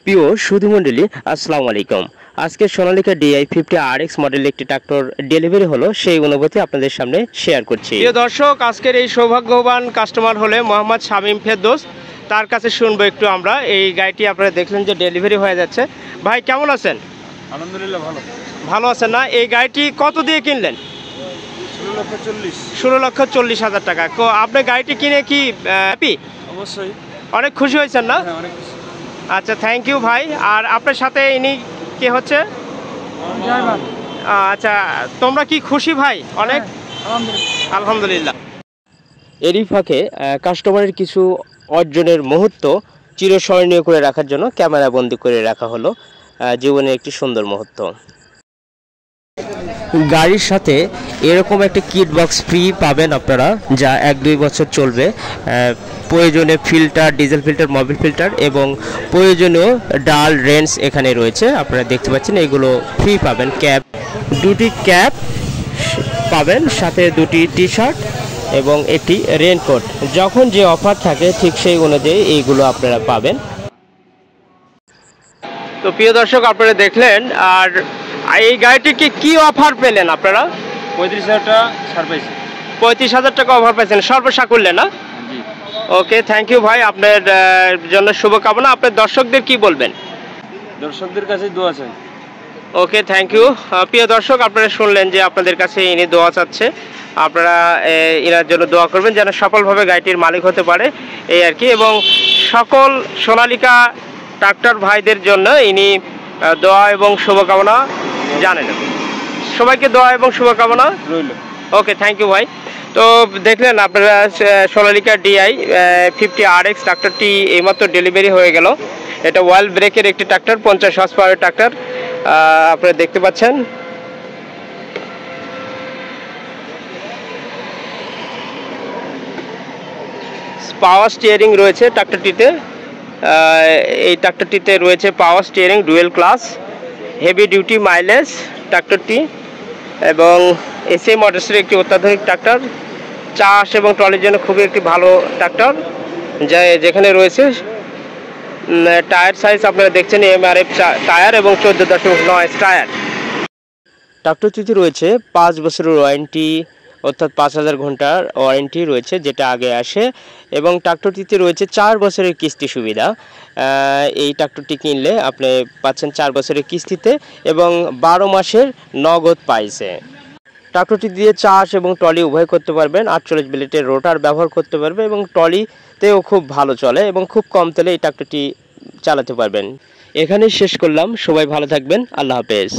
প্রিয় সুধীমণ্ডলী, আসসালামু আলাইকুম। আজকে সোনালিকা ডিআই 50RX মডেলের একটি ট্রাক্টর ডেলিভারি হলো, সেই অনুভূতি আপনাদের সামনে শেয়ার করছি। প্রিয় দর্শক, আজকের এই সৌভাগ্যবান কাস্টমার হলে মোহাম্মদ শামীম ফেরদৌস, তার কাছে শুনবো একটু আমরা। এই গাড়িটি আপনারা দেখলেন যে ডেলিভারি হয়ে যাচ্ছে। ভাই কেমন আছেন? আলহামদুলিল্লাহ ভালো। ভালো আছেন না? এই গাড়িটি কত দিয়ে কিনলেন? 16,40,000 টাকা। আপনি গাড়িটি কিনে কি হ্যাপি? অবশ্যই অনেক খুশি হয়েছেন না? হ্যাঁ, অনেক খুশি। আচ্ছা, থ্যাংক ইউ ভাই। আর আপনার সাথে ইনি কে হচ্ছে? আচ্ছা, তোমরা কি খুশি ভাই? অনেক আলহামদুলিল্লাহ। এরই ফাঁকে কাস্টমারের কিছু অর্জনের মুহূর্ত চিরস্মরণীয় করে রাখার জন্য ক্যামেরা বন্দি করে রাখা হলো। জীবনের একটি সুন্দর মুহূর্ত। গাড়ির সাথে এরকম একটা কিট বক্স ফ্রি পাবেন আপনারা, যা 1-2 বছর চলবে। প্রয়োজনীয় filter, diesel filter, Mobil filter এবং প্রয়োজনীয় ডাল রেঞ্জ এখানে রয়েছে। আপনারা দেখতে পাচ্ছেন এগুলো ফ্রি পাবেন। ক্যাপ, 2টি ক্যাপ পাবেন, সাথে 2টি টি শার্ট এবং একটি রেনকোট। যখন যে অফার থাকে ঠিক সেই অনুযায়ী এইগুলো আপনারা পাবেন। তো প্রিয় দর্শক, আপনারা দেখলেন। আর এই গাড়িটিকে কি অফার পেলেন আপনারা? 35,000 টাকা ছাড় পাইছি। 35,000 টাকা অফার পাইছেন সর্বসাকুল্যে না? জি। ওকে, থ্যাংক ইউ ভাই, আপনার জন্য শুভকামনা। আপনার দর্শকদের কি বলবেন? দর্শকদের কাছে দোয়া চাই। ওকে, থ্যাংক ইউ। প্রিয় দর্শক, আপনারা শুনলেন যে আপনাদের কাছে ইনি দোয়া চাচ্ছে। আপনারা এনার জন্য দোয়া করবেন যেন সফলভাবে গাড়িটির মালিক হতে পারে, এই আর কি। এবং সকল সোনালিকা ট্রাক্টর ভাইদের জন্য ইনি দোয়া এবং শুভকামনা জানেন। সবাইকে দোয়া এবং শুভকামনা রইল। ওকে, থ্যাংক ইউ ভাই। তো দেখলেন আপনারা সোনালিকা ডিআই 50RX ট্রাক্টরটি এইমাত্র ডেলিভারি হয়ে গেল। এটা ওয়াল ব্রেকের একটি ট্রাক্টর, 50 হর্স পাওয়ারের ট্রাক্টর। আপনারা দেখতে পাচ্ছেন। পাওয়ার স্টিয়ারিং রয়েছে ট্রাক্টরটিতে। এই ট্রাক্টরটিতে রয়েছে power steering, dual clutch, heavy duty mileage ট্রাক্টরটি এবং এসএ মোটরসের একটি অত্যাধুনিক ট্রাক্টর। চাষ এবং ট্রলির জন্য খুবই একটি ভালো ট্রাক্টর, যেখানে রয়েছে টায়ার সাইজ আপনারা দেখছেন MRF টায়ার এবং 14.9 টায়ার। ট্রাক্টরটিতে রয়েছে 5 বছরের ওয়ারেন্টি, অর্থাৎ 5,000 ঘন্টার ওয়ারেন্টি রয়েছে, যেটা আগে আসে। এবং ট্রাক্টরটিতে রয়েছে 4 বছরের কিস্তি সুবিধা। এই ট্রাক্টরটি কিনলে আপনি পাচ্ছেন 4 বছরের কিস্তিতে এবং 12 মাসের নগদ পাইছে। ট্রাক্টরটি দিয়ে চাষ এবং ট্রলি উভয় করতে পারবেন। 48 ব্লেডের রোটার ব্যবহার করতে পারবে এবং ট্রলিতেও খুব ভালো চলে এবং খুব কম তেলে এই ট্রাক্টরটি চালাতে পারবেন। এখানেই শেষ করলাম। সবাই ভালো থাকবেন। আল্লাহ হাফেজ।